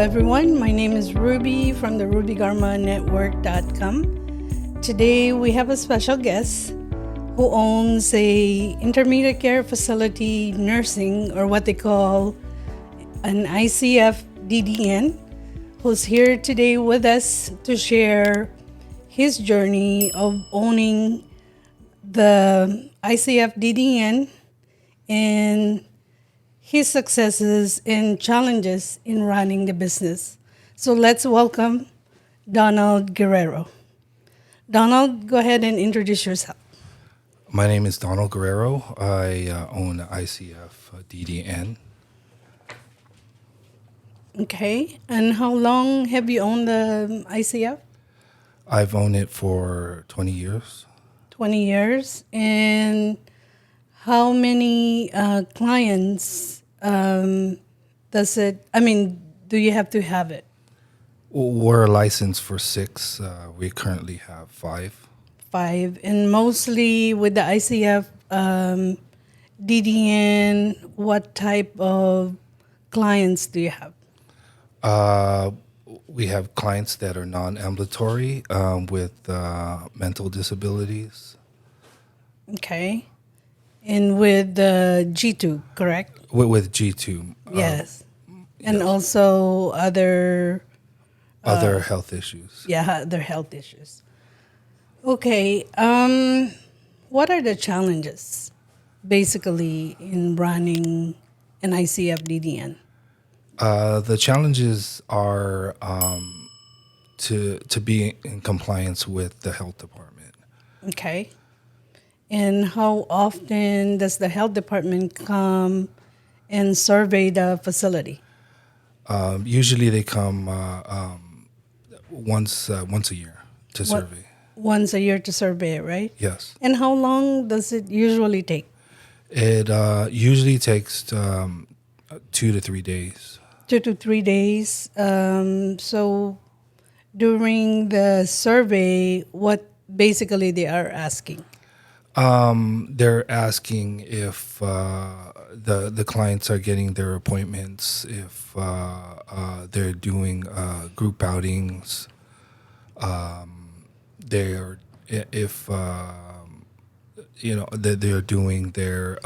everyone. My name is Ruby from the RubyGarmaNetwork.com. Today we have a special guest who owns a intermediate care facility nursing, or what they call an ICF DD-N, who's here today with us to share his journey of owning the ICF DD-N and his successes and challenges in running the business. So let's welcome Donald Guerrero. Donald, go ahead and introduce yourself. My name is Donald Guerrero. I own ICF DD-N. Okay, and how long have you owned the ICF? I've owned it for 20 years. 20 years. And how many clients do you have to have it? We're licensed for 6. We currently have 5. 5. And mostly with the ICF DD-N, what type of clients do you have? We have clients that are non-ambulatory with mental disabilities. Okay. And with the G2, correct? With G2. Yes. And also other health issues. Yeah, other health issues. Okay. What are the challenges, basically, in running an ICF DD-N? The challenges are to be in compliance with the health department. Okay. And how often does the health department come and survey the facility? Usually they come once a year to survey. Once a year to survey, right? Yes. And how long does it usually take? It usually takes 2 to 3 days. 2 to 3 days. So during the survey, what basically they are asking? They're asking if the clients are getting their appointments, if they're doing group outings, they're doing their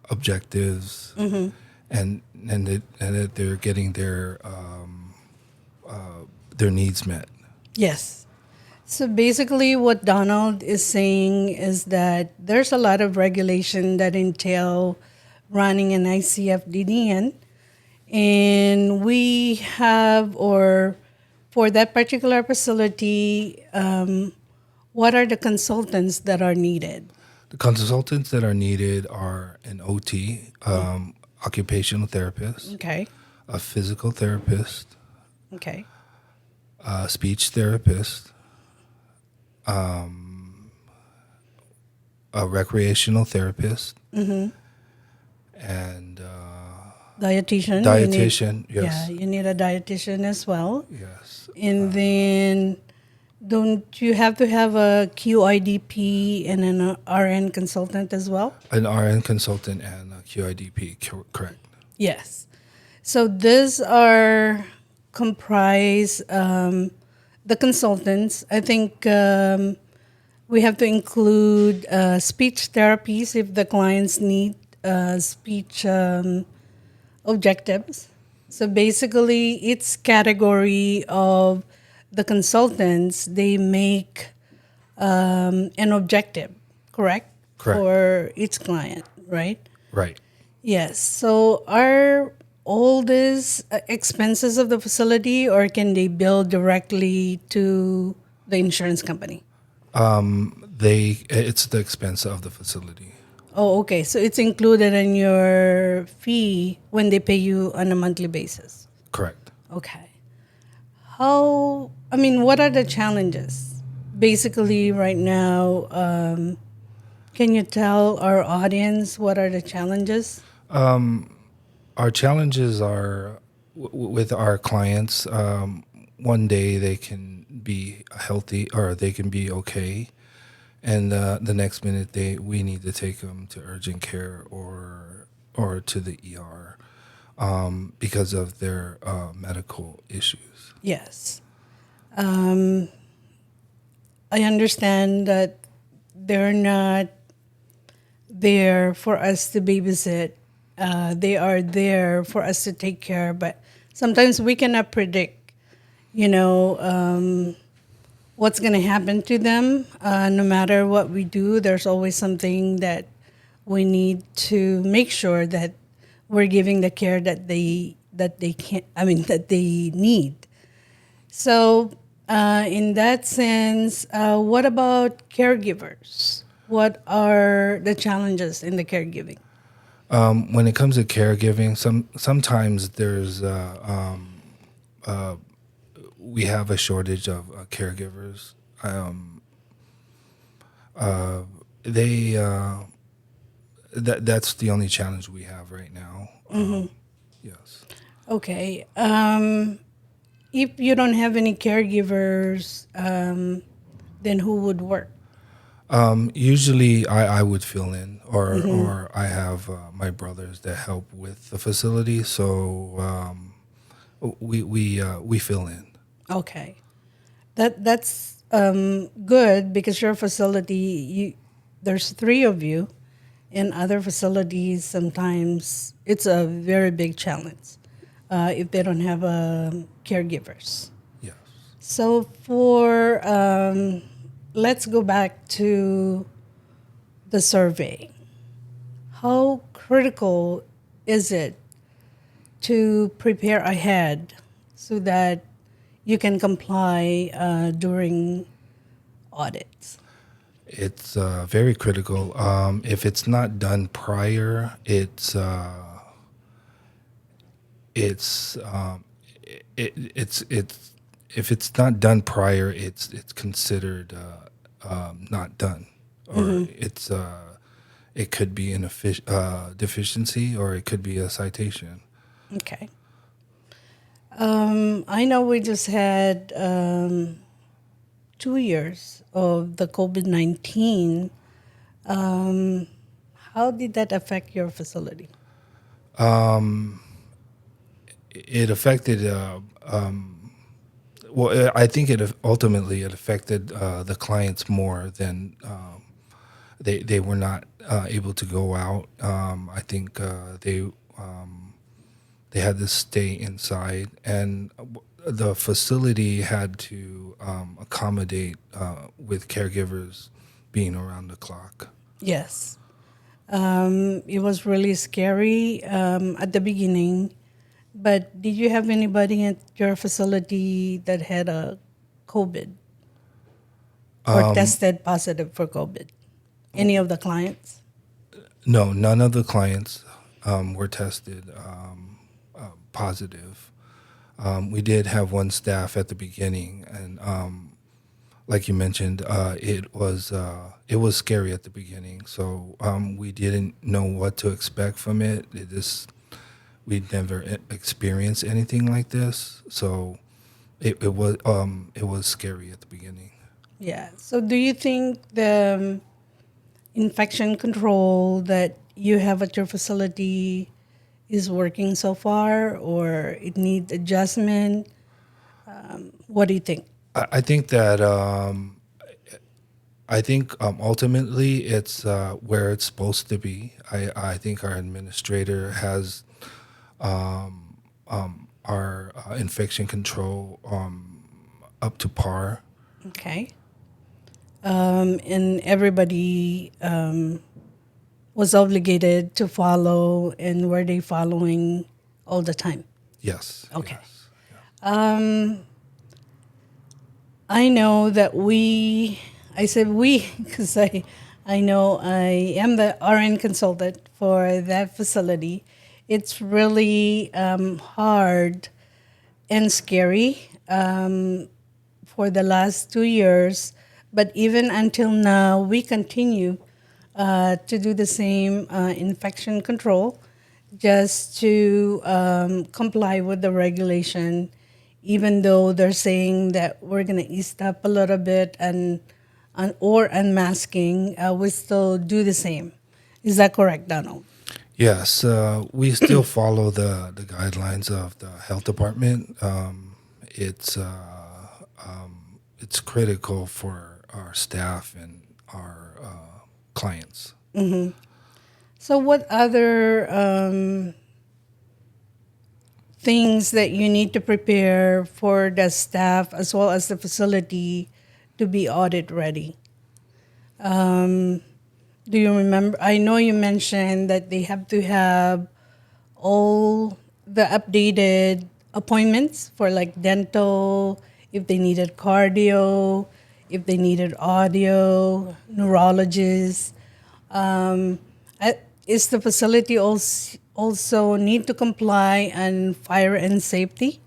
objectives, Mm-hmm. and that they're getting their needs met. Yes. So basically what Donald is saying is that there's a lot of regulation that entail running an ICF DD-N. And we have, or for that particular facility, what are the consultants that are needed? The consultants that are needed are an OT, occupational therapist, Okay. a physical therapist, Okay. a speech therapist, a recreational therapist, Mm-hmm. and Dietitian. dietitian. Yeah, Yes. you need a dietitian as well. Yes. And then don't you have to have a QIDP and an RN consultant as well? An RN consultant and a QIDP. Correct. Yes. So these are comprise the consultants. I think we have to include speech therapies if the clients need speech objectives. So basically, each category of the consultants, they make an objective, correct? Correct. For each client, right? Right. Yes. So are all these expenses of the facility, or can they bill directly to the insurance company? It's the expense of the facility. Oh, okay. So it's included in your fee when they pay you on a monthly basis. Correct. Okay. What are the challenges? Basically, right now, can you tell our audience what are the challenges? Our challenges are with our clients. One day they can be healthy or they can be okay, and the next minute we need to take them to urgent care or to the ER. because of their medical issues. Yes. I understand that they're not there for us to babysit. They are there for us to take care, but sometimes we cannot predict, what's going to happen to them. No matter what we do, there's always something that we need to make sure that we're giving the care that they need. So, in that sense, what about caregivers? What are the challenges in the caregiving? When it comes to caregiving, sometimes we have a shortage of caregivers. They that's the only challenge we have right now. Yes. Okay. If you don't have any caregivers, then who would work? Usually, I would fill in, or I have my brothers that help with the facility. So we fill in. Okay. That's good because your facility, there's three of you. In other facilities, sometimes it's a very big challenge if they don't have caregivers. Yes. So let's go back to the survey. How critical is it to prepare ahead so that you can comply during audits? It's very critical. If it's not done prior, it's if it's not done prior, it's considered not done, or it could be an deficiency, or it could be a citation. Okay. I know we just had 2 years of the COVID-19. How did that affect your facility? It affected. Well, I think ultimately it affected the clients more than they were not able to go out. I think they had to stay inside, and the facility had to accommodate with caregivers being around the clock. Yes. It was really scary at the beginning. But did you have anybody at your facility that had a COVID or tested positive for COVID? Any of the clients? No, none of the clients were tested positive. We did have one staff at the beginning, and like you mentioned, it was scary at the beginning. So we didn't know what to expect from it. We'd never experienced anything like this, so it was scary at the beginning. Yeah. So do you think the infection control that you have at your facility is working so far, or it needs adjustment? What do you think? I think that ultimately it's where it's supposed to be. I think our administrator has our infection control up to par. Okay. And everybody was obligated to follow, and were they following all the time? Yes. Okay. Yes. Yeah. I know that I said we because I know I am the RN consultant for that facility. It's really hard and scary for the last 2 years. But even until now, we continue to do the same infection control just to comply with the regulation, even though they're saying that we're going to ease up a little bit or unmasking, we still do the same. Is that correct, Donald? Yes, we still follow the guidelines of the health department. It's it's critical for our staff and our clients. So, what other things that you need to prepare for the staff as well as the facility to be audit ready? Do you remember? I know you mentioned that they have to have all the updated appointments for like dental, if they needed cardio, if they needed audio, neurologists. Um, is the facility also need to comply on fire and safety?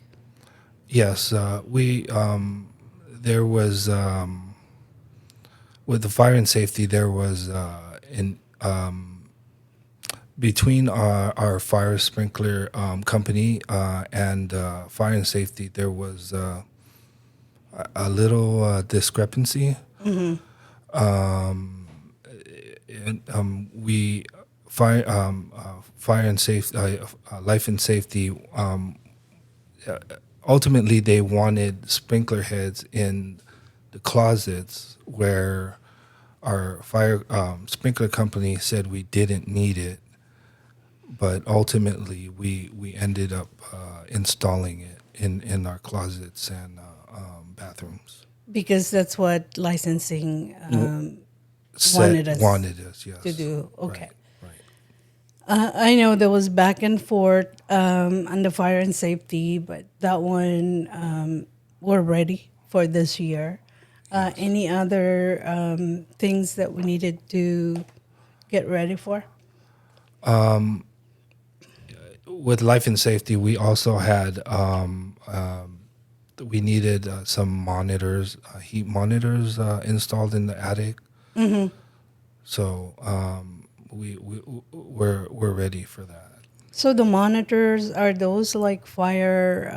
Yes, we there was with the fire and safety there was in between our fire sprinkler company and fire and safety there was a little discrepancy. And we fire and safety life and safety ultimately they wanted sprinkler heads in the closets where our fire sprinkler company said we didn't need it, but ultimately we ended up installing it in our closets and bathrooms. Because that's what licensing Set, wanted us yes. to do. Okay. Right, right. I know there was back and forth on the fire and safety, but that one we're ready for this year. Any other things that we needed to get ready for? With life and safety, we also had we needed some monitors, heat monitors installed in the attic. So we're ready for that. So the monitors, are those like fire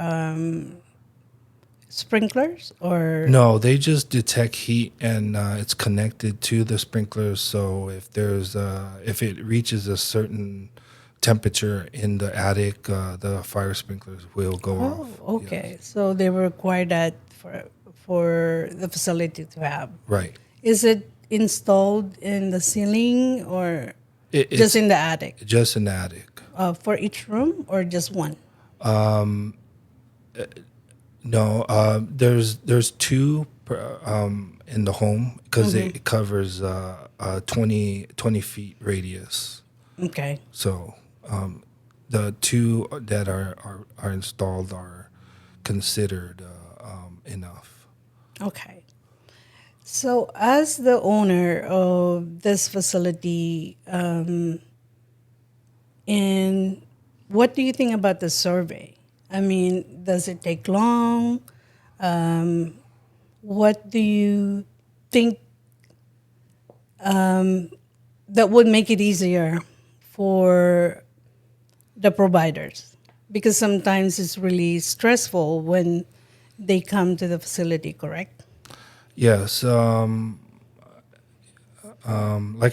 sprinklers or? No, they just detect heat and it's connected to the sprinklers. So if it reaches a certain temperature in the attic, the fire sprinklers will go off. Oh, okay. Yes. So they require that for the facility to have. Right. Is it installed in the ceiling or It's just in the attic? just an attic. For each room or just one? No, there's two in the home because it covers 20 feet radius. Okay. So the two that are installed are considered enough. Okay. So, as the owner of this facility, and what do you think about the survey? I mean, does it take long? What do you think that would make it easier for the providers? Because sometimes it's really stressful when they come to the facility, correct? Yes, like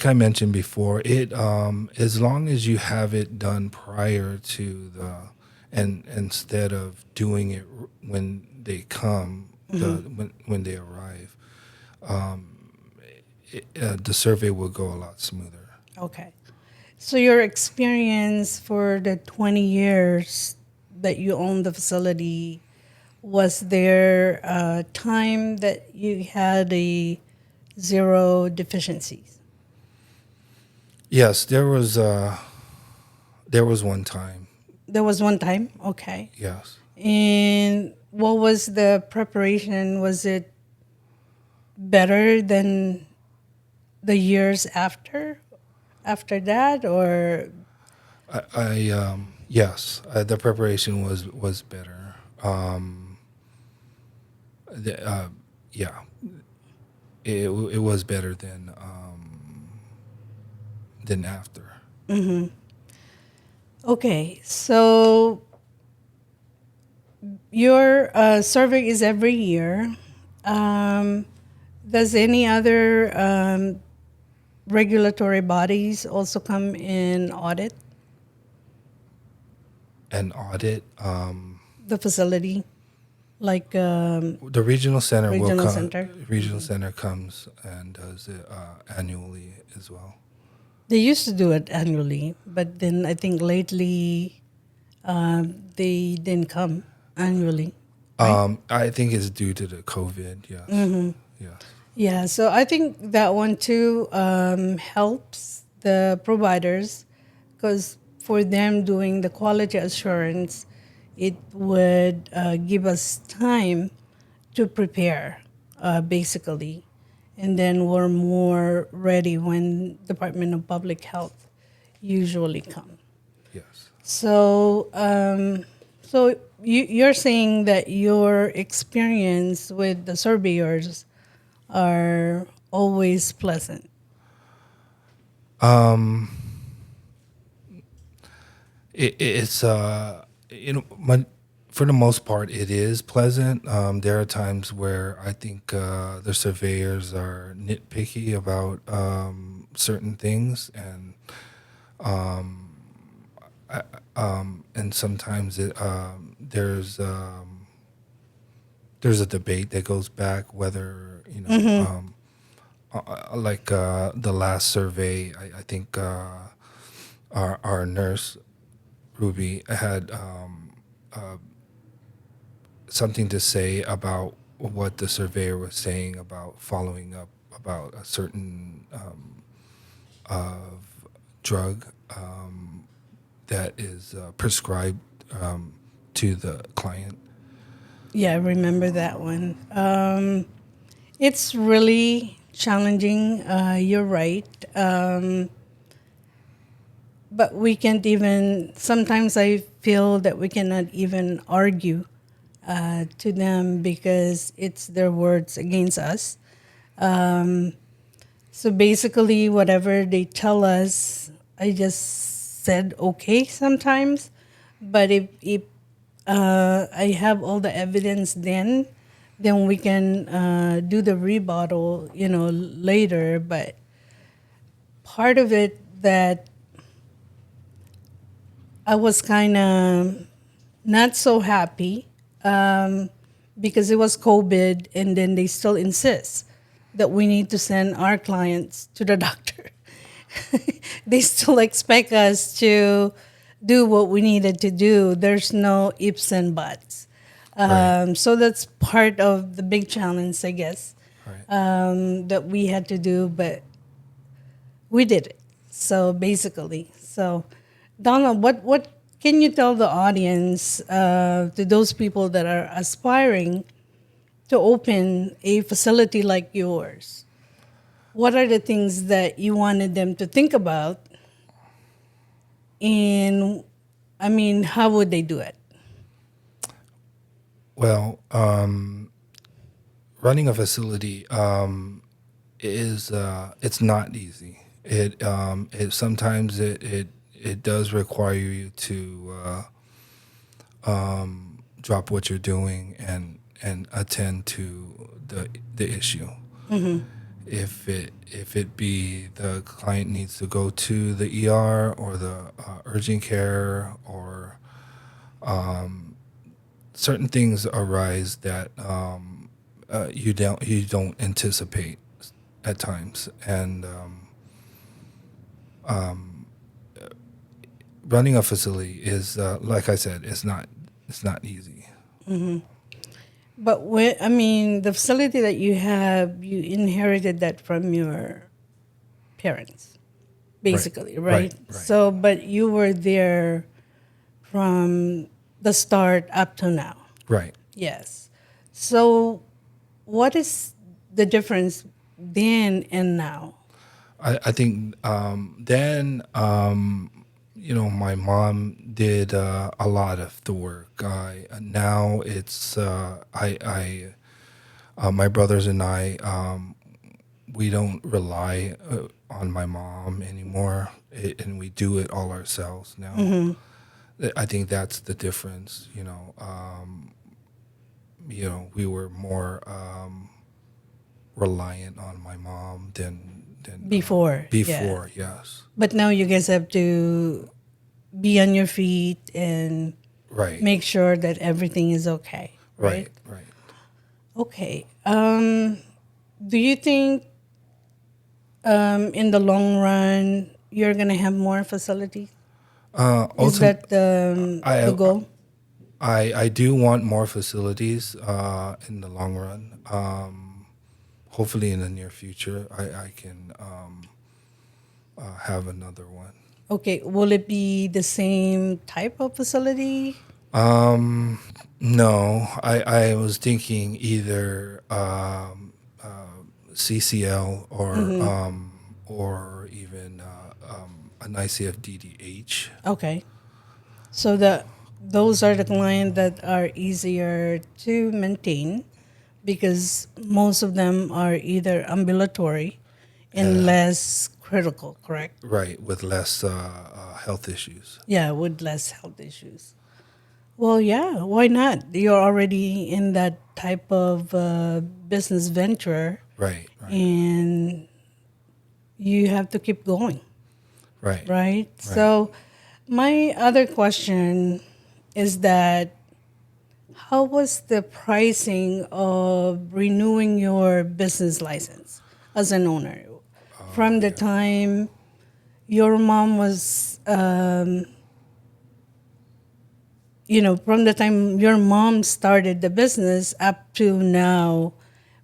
I mentioned before, it as long as you have it done prior to and instead of doing it when they come, when they arrive, the survey will go a lot smoother. Okay. So your experience for the 20 years that you own the facility, was there a time that you had a zero deficiencies? Yes, there was one time. There was one time? Okay. Yes. And what was the preparation? Was it better than the years after that, or? I yes, the preparation was better. Yeah, it was better than after. Okay, so your survey is every year. Um, does any other regulatory bodies also come in audit? an audit. The facility, like The regional center will regional come. center. Regional center comes and does it annually as well. They used to do it annually, but then I think lately they didn't come annually. Right? I think it's due to the COVID. Yes. Yes. Yeah, so I think that one too helps the providers because for them doing the quality assurance, it would give us time to prepare, basically, and then we're more ready when Department of Public Health usually come. Yes. So, you're saying that your experience with the surveyors are always pleasant. It's for the most part it is pleasant. There are times where I think the surveyors are nitpicky about certain things, and sometimes there's a debate that goes back whether like the last survey. I think our nurse Ruby had something to say about what the surveyor was saying about following up about a certain drug that is prescribed to the client. Yeah, I remember that one. It's really challenging. You're right. But we can't even, sometimes I feel that we cannot even argue to them because it's their words against us. So basically, whatever they tell us, I just said okay sometimes. But if I have all the evidence then we can do the rebuttal, later. But part of it that I was kind of not so happy because it was COVID, and then they still insist that we need to send our clients to the doctor. They still expect us to do what we needed to do. There's no ifs and buts. Right. So that's part of the big challenge, I guess, Right. that we had to do, but we did it. So basically, Donald, what can you tell the audience, to those people that are aspiring to open a facility like yours? What are the things that you wanted them to think about? And I mean, how would they do it? Well, running a facility is it's not easy. It sometimes it does require you to drop what you're doing and attend to the issue. If it be the client needs to go to the ER or the urgent care, or certain things arise that you don't anticipate at times, and running a facility is like I said, it's not easy. But the facility that you have, you inherited that from your parents, basically, right? Right. So, but you were there from the start up to now. Right. Yes. So, what is the difference then and now? I think then my mom did a lot of the work. Now it's my brothers and I, we don't rely on my mom anymore, and we do it all ourselves now. I think that's the difference. We were more reliant on my mom than Before. before. Yeah. Yes. But now you guys have to be on your feet and Right. make sure that everything is okay, right? Right. Okay. Do you think in the long run you're gonna have more facilities? Is Ultim- that the I, goal? I do want more facilities in the long run. Hopefully, in the near future, I can have another one. Okay. Will it be the same type of facility? No, I was thinking either CCL or even an ICF DD-H. Okay. So those are the clients that are easier to maintain because most of them are either ambulatory and less critical, correct? Right, with less health issues. Yeah, with less health issues. Well, yeah, why not? You're already in that type of business venture Right. and you have to keep going, Right. right? Right. So, my other question is that how was the pricing of renewing your business license as an owner? From the time your mom was, from the time your mom started the business up to now,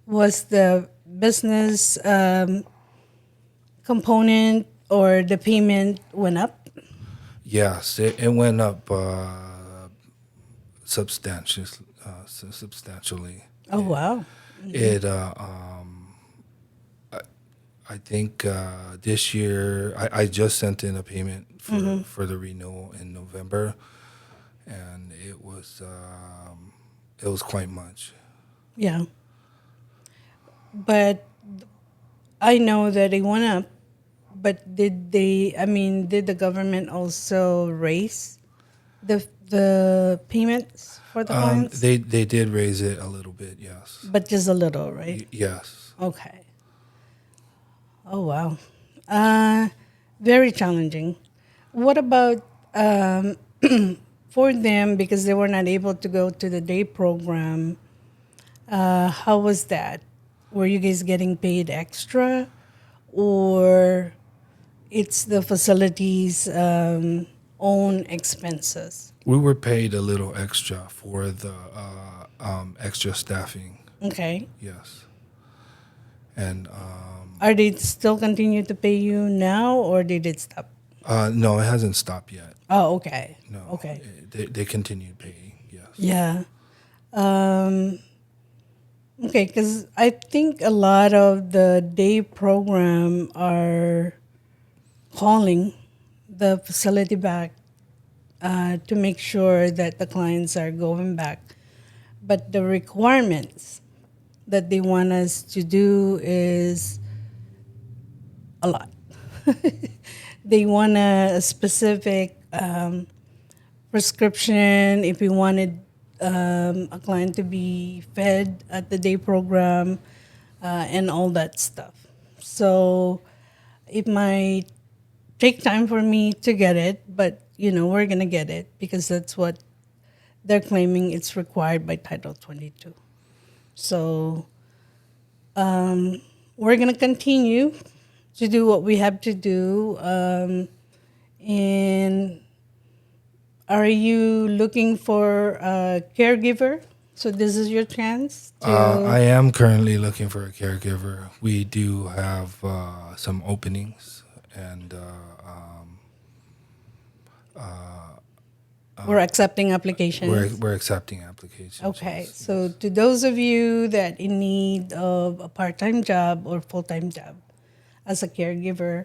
was the business component or the payment went up? Yes, it went up substantially. Substantially. Oh, wow. It I think this year I just sent in a payment for the renewal in November, and it was quite much. Yeah. But I know that it went up, but did the government also raise the payments for the clients? They did raise it a little bit, yes. But just a little, right? Yes. Okay. Oh, wow. Uh, Very challenging. What about for them, because they were not able to go to the day program? How was that? Were you guys getting paid extra, or it's the facility's own expenses? We were paid a little extra for the extra staffing, Okay. yes. And Are they still continue to pay you now, or did it stop? no, it hasn't stopped yet. Oh, okay. No, Okay. they continued paying, yes. Yeah. Okay, because I think a lot of the day program are calling the facility back to make sure that the clients are going back. But the requirements that they want us to do is a lot. They want a specific prescription if we wanted a client to be fed at the day program and all that stuff. So it might take time for me to get it, but we're gonna get it because that's what they're claiming it's required by Title 22. So we're gonna continue to do what we have to do. And are you looking for a caregiver? So this is your chance to. I am currently looking for a caregiver. We do have some openings, and We're accepting applications. we're accepting applications. Okay, yes, so yes. to those of you that in need of a part-time job or full-time job as a caregiver,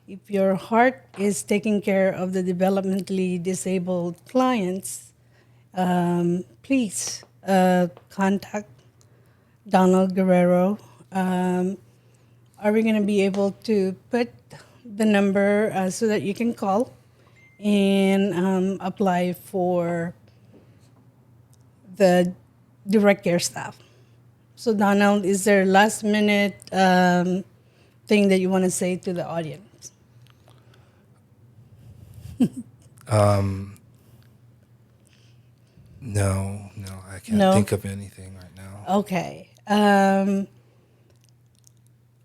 if your heart is taking care of the developmentally disabled clients, please contact Donald Guerrero. Are we going to be able to put the number so that you can call and apply for the direct care staff? So, Donald, is there last minute thing that you want to say to the audience? No, I can't No? think of anything right now. Okay.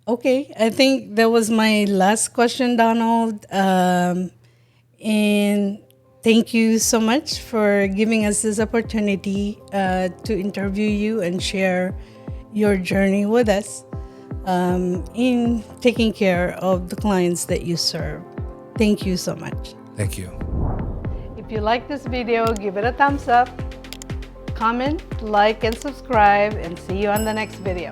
Okay, I think that was my last question, Donald. And thank you so much for giving us this opportunity to interview you and share your journey with us in taking care of the clients that you serve. Thank you so much. Thank you. If you like this video, give it a thumbs up, comment, like, and subscribe, and see you on the next video.